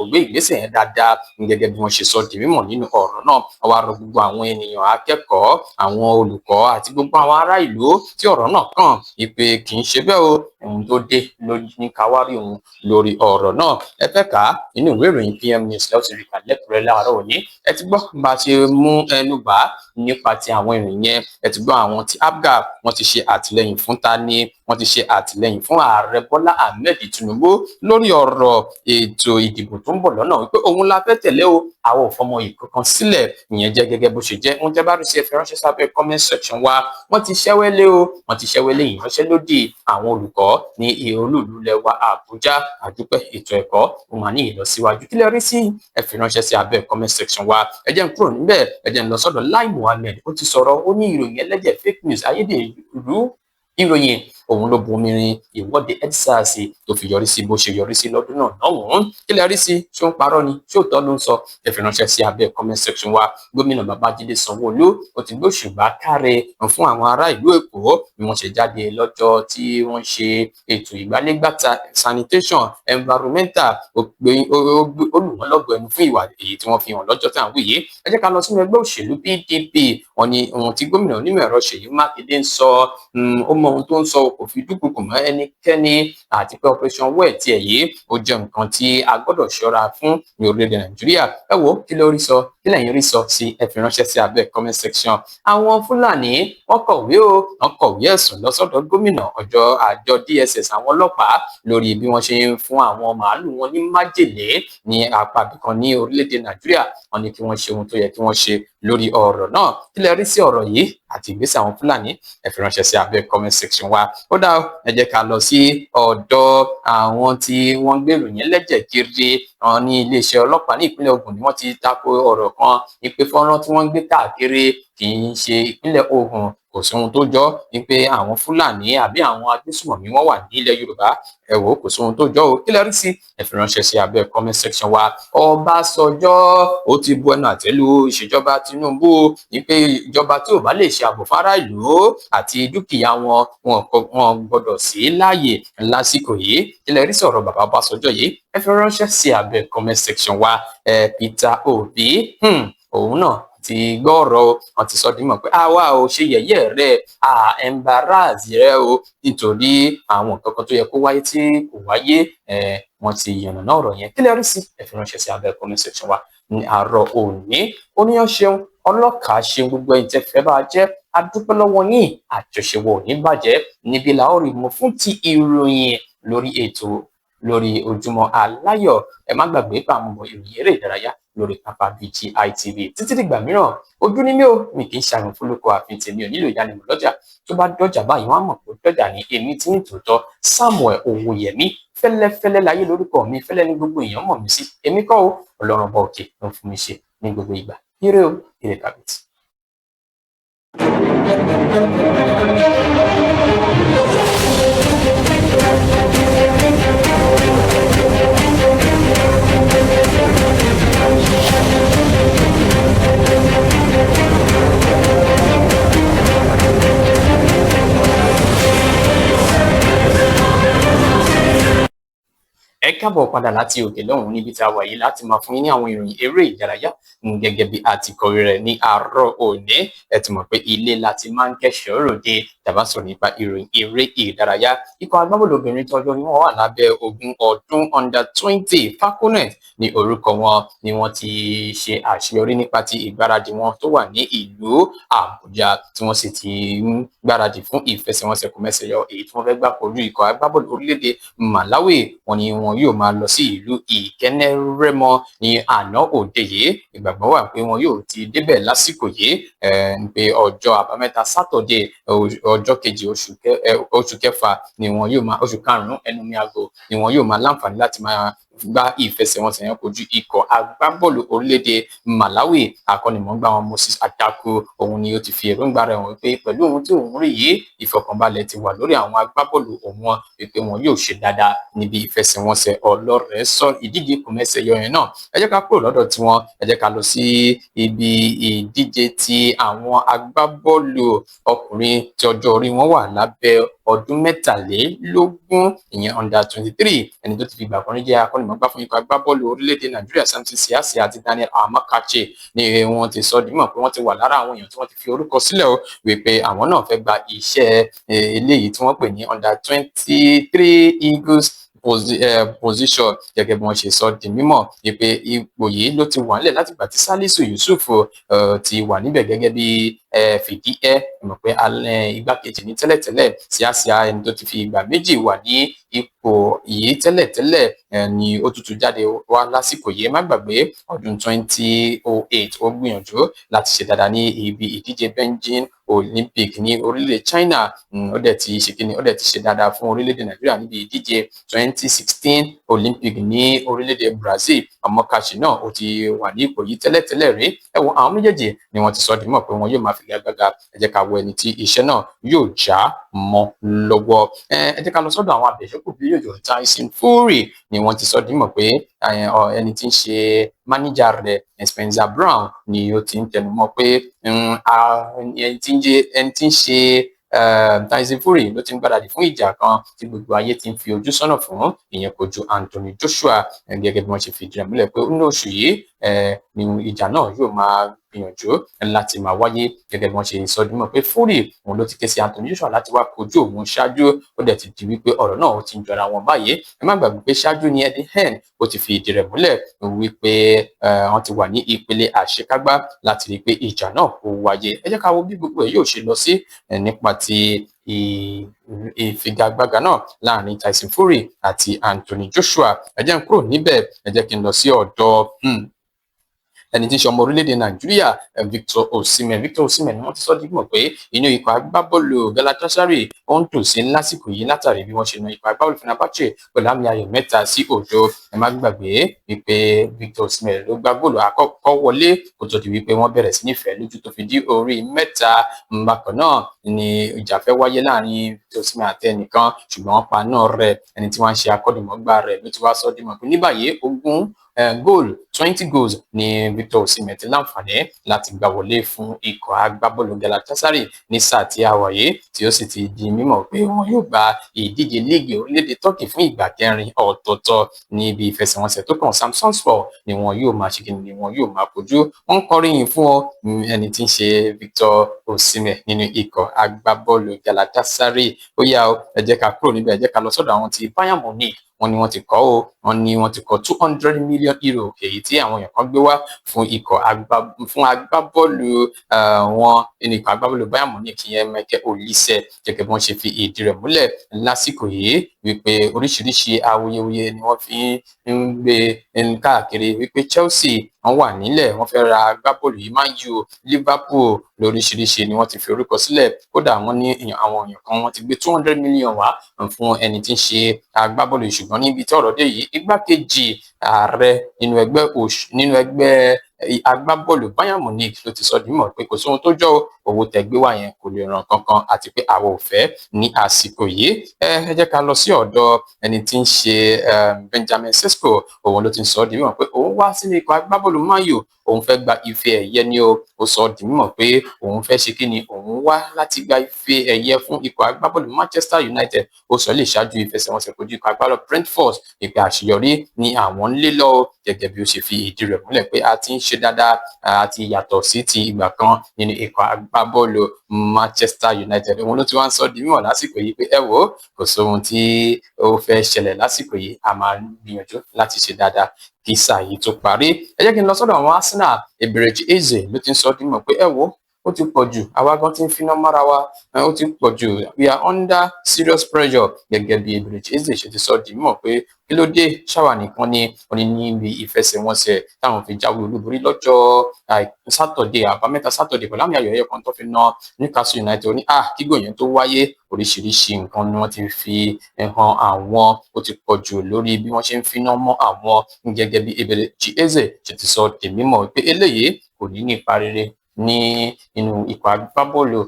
gbé ìgbésẹ̀ yẹn dáadáa gẹ́gẹ́ bí wọ́n ṣe sọ di mímọ̀ nínú ọ̀rọ̀ náà. wọ́n wá rọ gbogbo àwọn ènìyàn akẹ́kọ̀ọ́ àwọn olùkọ́ àti gbogbo àwọn ará ìlú tí ọ̀rọ̀ náà kàn ìpè kì í ṣe bẹ́ẹ̀ o ohun tó dé lójú ní káwárí òun lórí ọ̀rọ̀ náà. ẹ fẹ́ kà á nínú ìwé ìròyìn PM News lẹ́wọ̀n ti rí kà lẹ́kùnrẹ́ láàárọ̀ òní. ẹ ti gbọ́ bá a ṣe mú ẹnu bà nípa ti àwọn ìròyìn yẹn. ẹ ti gbọ́ àwọn tí APGA wọ́n ti ṣe àtìlẹ́yìn fún tani wọ́n ti ṣe àtìlẹ́yìn fún ààrẹ Bọ́lá Ahmed Tinubu lórí ọ̀rọ̀ ètò ìdìbò tó ń bọ̀ lọ́nà wípé òun la fẹ́ tẹ̀lé o àwọn ò fọmọ ìkankan sílẹ̀ ìyẹn jẹ́ gẹ́gẹ́ bó ṣe jẹ́. wọ́n jẹ́ bá rí sí ẹ fi ránṣẹ́ sábẹ́ comment section wa. wọ́n ti ṣẹ́wẹ́lé o wọ́n ti ṣẹ́wẹ́lé ìyanṣẹ́lódì àwọn olùkọ́ ní olú-ìlú lẹwa Àbújá àdúpẹ́ ètò ẹ̀kọ́ ó máa ní ìlọsíwájú kí lẹ rí sí ẹ fi ránṣẹ́ sí abẹ́ comment section wa. ẹ jẹ́ n kúrò níbẹ̀ ẹ jẹ́ n lọ sọ́dọ̀ Lai Muhammed ó ti sọ̀rọ̀ ó ní ìròyìn ẹlẹ́jẹ̀ fake news ayédèrú ìròyìn òun ló bomi rin ìwọ́de EndSARS tó fi yọrí sí bó ṣe yọrí sí lọ́dún náà lọ́hùn-ún. Kí lẹ rí sí, ṣé ó ń parọ́ ni, ṣé òótọ́ ló ń sọ? Ẹ fi ránṣẹ́ sí abẹ́ comment section wa. Gómìnà Babájídé Sanwó-Olú ó ti gbé òṣùbà káre fún àwọn ará ìlú Èkó bí wọ́n ṣe jáde lọ́jọ́ tí wọ́n ṣe ètò ìgbálégbàta sanitation environmental, ó lù wọ́n lọ́gọ ẹnu fún ìwà èyí tí wọ́n fi hàn lọ́jọ́ tí à ń wí yìí. Ẹ jẹ́ ká lọ sínú ẹgbẹ́ òṣèlú PDP. Wọ́n ní ohun tí gómìnà onímọ̀ ẹ̀rọ Ṣèyí Mákindé ń sọ, ó mọ ohun tó ń sọ, kò fi dúkùkù mọ́ ẹnikẹ́ni, àti pé operation well tiẹ̀ yìí ó jẹ́ nǹkan tí a gbọ́dọ̀ ṣọ́ra fún ní orílẹ̀-èdè Nàìjíríà. Ẹ wo kí ló rí sọ, kí lẹ́yìn rí sọ sí, ẹ fi ránṣẹ́ sí abẹ́ comment section. Àwọn Fúlàní wọ́n kọ̀wé ẹ̀sùn lọ́sọ̀dọ̀ gómìnà àjọ DSS àwọn ọlọ́pàá lórí bí wọ́n ṣe ń fún àwọn màálù wọn ní májèlé ní apá ibìkan ní orílẹ̀-èdè Nàìjíríà. Wọ́n ní kí wọ́n ṣe ohun tó yẹ kí wọ́n ṣe lórí ọ̀rọ̀ náà. Kí lẹ rí sí ọ̀rọ̀ yìí àti ìgbésẹ̀ àwọn Fúlàní? Ẹ fi ránṣẹ́ sí abẹ́ comment section wa. Ó dá ẹ jẹ́ ká lọ sí ọ̀dọ̀ àwọn tí wọ́n gbèrò yẹn lẹ́jẹ̀ kiri ní iléeṣẹ́ ọlọ́pàá ní ìpínlẹ̀ Ògùn ni wọ́n ti tako ọ̀rọ̀ kan ní pé fọ́nrán tí wọ́n ń gbé káàkiri kì í ṣe ìpínlẹ̀ Ògùn, kò sí ohun tó jọ ní pé àwọn Fúlàní àbí àwọn agbésùmọ̀mí wọ́n wà ní ilẹ̀ Yorùbá. Ẹ wò kò sí ohun tó jọ o. Kí lẹ rí sí, ẹ fi ránṣẹ́ sí abẹ́ comment section wa. Ọbásanjọ́ ó ti bu ẹnu àtẹ́ lu ìṣèjọba Tinubu ní pé ìjọba tí ò bá lè ṣe ààbò fárá ìlú àti dúkìá wọn gbọ́dọ̀ sí láàyè lásìkò yìí. Kí lẹ rí sí ọ̀rọ̀ bàbá Ọbásanjọ́ yìí? Ẹ fi ránṣẹ́ sí abẹ́ comment section wa. Peter Obi òun náà ti gbọ́ ọ̀rọ̀, wọn ti sọ dímọ̀ pé àwa ò ṣe yẹ̀yẹ́ rẹ̀, embarrass rẹ̀ o, nítorí àwọn nǹkan kan tó yẹ kó wáyé tí kò wáyé. Wọ́n ti yànnàná ọ̀rọ̀ yẹn. Kí lẹ rí sí, ẹ fi ránṣẹ́ sí abẹ́ comment section wa. Ní àárọ̀ òní, oníyàn ṣeun, ọlọ́kàá ṣeun, gbogbo ẹ̀yin tẹ́ fẹ́ bá jẹ́ adúpẹ́ lọ́wọ́ yín, àjọṣewọ̀ ò ní bàjẹ́. Níbi la ó rí mọ fún ti ìròyìn lórí ètò lórí Ojúmọ́ Aláyọ̀. Ẹ má gbàgbé pé àwọn ọmọ ìròyìn eré ìdárayá lórí pápá BGI TV. Títí dìgbà mìíràn, ojú ní mi ò, mi kì í ṣàrùn fúlùkọ àfin tèmi ò nílò ìdánimọ̀ lọ́jà. Tó bá dọ́jà báyìí wọ́n á mọ̀ pé dọ́jà ní èmi tí ní tòótọ́ Samuel Owóyẹmí. Fẹ́lẹ́fẹ́lẹ́ láyé lórúkọ mi, fẹ́lẹ́ ní gbogbo èèyàn mọ̀ mí sí. Èmi kọ́ o, Ọlọ́run ọba òkè ló ń fún mi ṣe ní gbogbo ìgbà. Ire o, ire kàbìtì. Ẹ káàbọ̀ padà láti òkè lọ́hùn níbi tí a wà yìí láti máa fún yín ní àwọn ìròyìn eré ìdárayá gẹ́gẹ́ bí a ti kọ̀wé rẹ̀ ní àárọ̀ òní. Ẹ ti mọ̀ pé ilé láti máa ń kẹ́ṣọ̀ọ́ ròde tàbá sọ̀rọ̀ nípa ìròyìn eré ìdárayá. Ikọ̀ agbábọ́ọ̀lù obìnrin tọ́jọ́ ni wọ́n wà lábẹ́ 20 ọdún under-20 Falconet ní orúkọ wọn, ni wọ́n ti ṣe àṣeyọrí nípa ti ìgbáradì wọn tó wà ní ìlú Àbújá, tí wọ́n sì ti ń gbáradì fún ìfẹsẹ̀wọnsẹ̀ kòmẹ́sẹ̀yọ èyí tí wọ́n fẹ́ gbà kojú ikọ̀ agbábọ́ọ̀lù orílẹ̀-èdè Malawi. Wọ́n ní wọn yóò máa lọ sí ìlú Ìkẹ́nẹ́rẹ́mọ ní àná òde yìí. Ìgbàgbọ́ wà pé wọn yóò ti débẹ̀ lásìkò yìí, pé ọjọ́ àbámẹ́ta sátọ̀dé ọjọ́ kejì oṣù kẹfà ni wọn yóò máa, oṣù karùn-ún ẹnu mi aago ni wọn yóò máa láǹfààní láti máa gba ìfẹsẹ̀wọnsẹ̀ yẹn kojú ikọ̀ agbábọ́ọ̀lù orílẹ̀-èdè Malawi. Akọ́nimọ̀ọ́gbá wọn Moses Adaku, òun ni ó ti fi èròǹgbà rẹ̀ hàn pé pẹ̀lú ohun tí òun rí yìí, ìfọkànbalẹ̀ ti wà lórí àwọn agbábọ́ọ̀lù òun pé wọn yóò ṣe dáadáa níbi ìfẹsẹ̀wọnsẹ̀ ọlọ́rẹ̀ẹ́sọ ìdíje kòmẹ́sẹ̀yọ yẹn náà. Ẹ jẹ́ ká kúrò lọ́dọ̀ tiwọn, ẹ jẹ́ ká lọ sí ibi ìdíje ti àwọn agbábọ́ọ̀lù ọkùnrin tí ọjọ́ orí wọn wà lábẹ́ ọdún mẹ́tàlélógún, ìyẹn under-23. Ẹni tó ti fi ìgbà kan rí jẹ́ akọ́nimọ̀ọ́gbá fún ikọ̀ agbábọ́ọ̀lù orílẹ̀-èdè Nàìjíríà Samson Siasia àti Daniel Amokachi ni wọ́n ti sọ dímọ̀ pé wọ́n ti wà lára àwọn èèyàn tí wọ́n ti fi orúkọ sílẹ̀ o, wípé àwọn náà fẹ́ gba iṣẹ́ eléyìí tí wọ́n pè ní under-23 Eagles position, gẹ́gẹ́ bí wọ́n ṣe sọ di mímọ̀ pé ipò yìí ló ti wà nílẹ̀ láti gbà tí Salisu Yusuf ti wà níbẹ̀ gẹ́gẹ́ bí fìdí mọ̀ pé igbákejì ní tẹ́lẹ̀tẹ́lẹ̀ Siasia, ẹni tó ti fi ìgbà méjì wà ní ipò yìí tẹ́lẹ̀tẹ́lẹ̀, ni ó tutù jáde wá lásìkò yìí. Má gbàgbé ọdún 2008 ó gbìyànjú láti ṣe dáadáa ní ibi ìdíje Beijing Olympic ní orílẹ̀ China. Ó dẹ̀ ti ṣe kíni, ó dẹ̀ ti ṣe dáadáa fún orílẹ̀-èdè Nàìjíríà níbi ìdíje 2016 Olympic ní orílẹ̀-èdè Brazil. Amokachi náà ó ti wà ní ipò yìí tẹ́lẹ̀tẹ́lẹ̀ rí. Ẹ wo àwọn méjèèjì ni wọ́n ti sọ dímọ̀ pé wọn yóò máa àfigagbága ẹ jẹ́ ká wo ẹni tí iṣẹ́ náà yóò já mọ́ lọ́wọ́. Ẹ jẹ́ ká lọ sọ́dọ̀ àwọn àbẹ̀ṣẹ́kù bí yóò jọ Tyson Fury ni wọ́n ti sọ dímọ̀ pé ẹni tí ń ṣe máníjà rẹ̀ Spencer Brown ni ó ti ń tẹnumọ́ pé ẹni tí ń ṣe Tyson Fury ló ti ń gbáradì fún ìjà kan tí gbogbo ayé ti ń fi ojú sọ́nà fún, ìyẹn kojú Anthony Joshua, gẹ́gẹ́ bí wọ́n ṣe fìdí rẹ̀ múlẹ̀ pé ní oṣù yìí ni ìjà náà yóò máa gbìyànjú láti máa wáyé, gẹ́gẹ́ bí wọ́n ṣe sọ dímọ̀ pé Fury òun ló ti ké sí Anthony Joshua láti wá kojú òun ṣáájú, ó dẹ̀ ti di wípé ọ̀rọ̀ náà ó ti ń jọra wọn báyìí. Ẹ má gbàgbé pé ṣáájú ni Eddie Hearn ó ti fi ìdí rẹ̀ múlẹ̀ wípé wọ́n ti wà ní ìpele àṣekágbá láti rí pé ìjà náà ó wáyé. Ẹ jẹ́ ká wo bí gbogbo ẹ̀ yóò ṣe lọ sí nípa ti ìfigagbága náà láàrin Tyson Fury àti Anthony Joshua. Ẹ jẹ́ n kúrò níbẹ̀, ẹ jẹ́ kí n lọ sí ọ̀dọ̀ ẹni tí ń ṣe ọmọ orílẹ̀-èdè Nàìjíríà Victor Osimhen ni wọ́n ti sọ dígbọ̀n pé inú ikọ̀ agbábọ́ọ̀lù Galatasaray ó ń dùn sí lásìkò yìí látàrí bí wọ́n ṣe na ikọ̀ agbábọ́ọ̀lù Fenerbahce pẹ̀lú àmì ayò 3-0. Ẹ má gbàgbé wípé Victor Osimhen ló gbá góòlù àkọ́kọ́ wọlé kó tó di wípé wọ́n bẹ̀rẹ̀ sí nífẹ̀ẹ́ lójú tó fi dí orí 3. Bákan náà ni ìjà fẹ́ wáyé láàrin Victor Osimhen àti ẹnìkan, ṣùgbọ́n wọ́n pa náà rẹ̀. Ẹni tí wọ́n ń ṣe akọ́nìmọ̀gbá rẹ̀ ló ti wá sọ dímọ̀ pé ní báyìí 20 goals ni Victor Osimhen ti láǹfààní láti gbà wọlé fún ikọ̀ agbábọ́ọ̀lù Galatasaray ní sáà tí a wà yìí, tí ó sì ti di mímọ̀ pé wọn yóò gba ìdíje líìgì orílẹ̀-èdè Turkey fún ìgbà 4 ọ̀tọ̀ọ̀tọ̀. Níbi ìfẹsẹ̀wọnsẹ̀ tó kàn Samsunspor ni wọn yóò máa ṣe kíni, ni wọn yóò máa kojú. Wọ́n ń kọríyìn fún ẹni tí ń ṣe Victor Osimhen nínú ikọ̀ agbábọ́ọ̀lù Galatasaray. Ó yá o, ẹ jẹ́ ká kúrò níbẹ̀, ẹ jẹ́ ká lọ sọ́dọ̀ àwọn ti Bayern Munich. Wọ́n ní wọ́n ti kọ 200 million euro èyí tí àwọn èèyàn kan gbé wá fún agbábọ́ọ̀lù wọn nínú ikọ̀ agbábọ́ọ̀lù Bayern Munich, ìyẹn Michael Olise, gẹ́gẹ́ bí wọ́n ṣe fi ìdí rẹ̀ múlẹ̀ lásìkò yìí wípé oríṣiríṣi awuyewuye ni wọ́n fi ń gbé káàkiri wípé Chelsea wọ́n wà nílẹ̀, wọ́n fẹ́ ra agbábọ́ọ̀lù yìí, Man U, Liverpool lóríṣiríṣi ni wọ́n ti fi orúkọ sílẹ̀. Kódà wọ́n ní àwọn èèyàn kan wọ́n ti gbé 200 million wá fún ẹni tí ń ṣe agbábọ́ọ̀lù yìí, ṣùgbọ́n níbi tí ọ̀rọ̀ dé yìí igbákejì ààrẹ nínú ẹgbẹ́ agbábọ́ọ̀lù Bayern Munich ló ti sọ dímọ̀ pé kò sóhun tó jọ owó tẹgbé wá yẹn kò lè ràn kankan àti pé àwọn ò fẹ́ ní àsìkò yìí. Ẹ jẹ́ ká lọ sí ọ̀dọ̀ ẹni tí ń ṣe Benjamin Sesko. Òun ló ti sọ dímọ̀ pé òun wá sínú ikọ̀ agbábọ́ọ̀lù Man U, òun fẹ́ gba ife ẹ̀yẹ ni ó sọ dímọ̀ pé òun fẹ́ ṣe kíni, òun wá láti gba ife ẹ̀yẹ fún ikọ̀ agbábọ́ọ̀lù Manchester United. Ó sọ lè ṣáájú ìfẹsẹ̀wọnsẹ̀ kojú ikọ̀ agbábọ́ọ̀lù Brentford ìpè àṣeyọrí ni àwọn ń lé lọ, gẹ́gẹ́ bí ó ṣe fi ìdí rẹ̀ múlẹ̀ pé a ti ń ṣe dáadáa àti yàtọ̀ sí ti ìgbà kan nínú ikọ̀ agbábọ́ọ̀lù Manchester United. Òun ló ti wá ń sọ di mímọ̀ lásìkò yìí pé ẹ wò ó, kò sóhun tí ó fẹ́ ṣẹlẹ̀ lásìkò yìí, a máa gbìyànjú láti ṣe dáadáa kí sáà yìí tó parí. Ẹ jẹ́ kí n lọ sọ́dọ̀ àwọn Arsenal. Eberechi Eze ló ti ń sọ di mímọ̀ pé ẹ wò ó, ó ti pọ̀ jù, àwa gan ti ń finá mára wa, ó ti pọ̀ jù, we are under serious pressure, gẹ́gẹ́ bí Eberechi Eze ṣe ti sọ di mímọ̀ pé kí ló dé ṣáwà nìkan ni wọ́n ní níbi ìfẹsẹ̀wọnsẹ̀ táwọn fi jáwé olúborí lọ́jọ́ Sátọ̀dé, àbámẹ́ta Sátọ̀dé pẹ̀lú àmì ayò ẹyọ kan tó fi na Newcastle United. Ó ní kígò yẹn tó wáyé oríṣiríṣi nǹkan ni wọ́n ti fi hàn àwọn, ó ti pọ̀ jù lórí bí wọ́n ṣe ń finá mọ́ àwọn, gẹ́gẹ́ bí Eberechi Eze ṣe ti sọ di mímọ̀ pé eléyìí kò ní ipa rere ní inú ikọ̀ agbábọ́ọ̀lù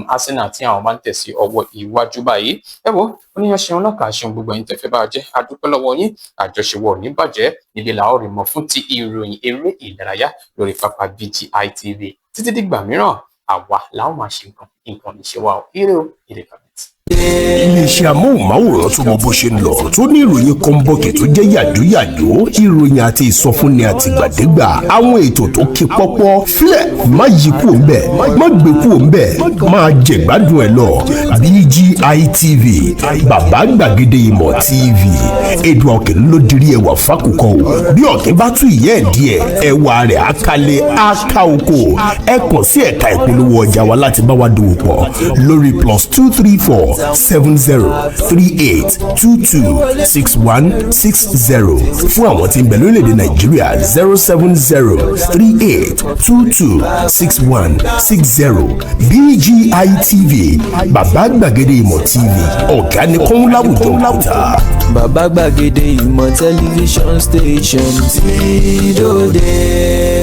Arsenal tí àwọn máa ń tẹ̀sí ọwọ́ iwájú báyìí. Ẹ wo oníyan ṣeun lọ́kà ṣeun gbogbo ẹ̀yin tẹ̀fẹ́ bá jẹ́ adúpẹ́ lọ́wọ́ yín, àjọṣewọ̀ ní bàjẹ́ níbi làwọn rí mọ̀ fún ti ìròyìn eré ìdárayá lórí pápá BGI TV. Títí dìgbà mìíràn, àwa làwọn máa ṣe nǹkan ìṣèwà ire o, ire kàbẹ́tì. iléeṣẹ́ amóhùnmáwòrán tó mọ bó ṣe ń lọ tó ní ìròyìn kọ́ńbọ̀kì tó jẹ́ yàjóyàjó, ìròyìn àti ìsọfúnni àtìgbàdégbà, àwọn ètò tó ké pọ́pọ́ flẹ̀ má yí kúrò ń bẹ̀, má gbé kúrò ń bẹ̀, máa jẹ̀gbádùn ẹ̀ lọ. BGI TV, bàbá gbàgede ìmọ̀ TV, èdè ọ̀kẹ́ ló dirí ẹwà fákòkò o. Bí ọ̀kẹ́ bá tú ìyẹ́ ẹ̀ díẹ̀, ẹwà rẹ̀ á kalẹ̀ á ká oko. Ẹ kàn sí ẹ̀ka ìpolówó ọjà wa láti bá wa dòwò pọ̀ lórí +234 7038 22 6160. Fún àwọn tí ń bẹ lórílẹ̀‐èdè Nàìjíríà 070 38 22 6160. BGI TV, bàbá gbàgede ìmọ̀ TV, ọ̀gá ni kọ́ń láwùjọ kùtà. Bàbá gbàgede ìmọ̀ tẹlifíṣọ̀n station tí dòde.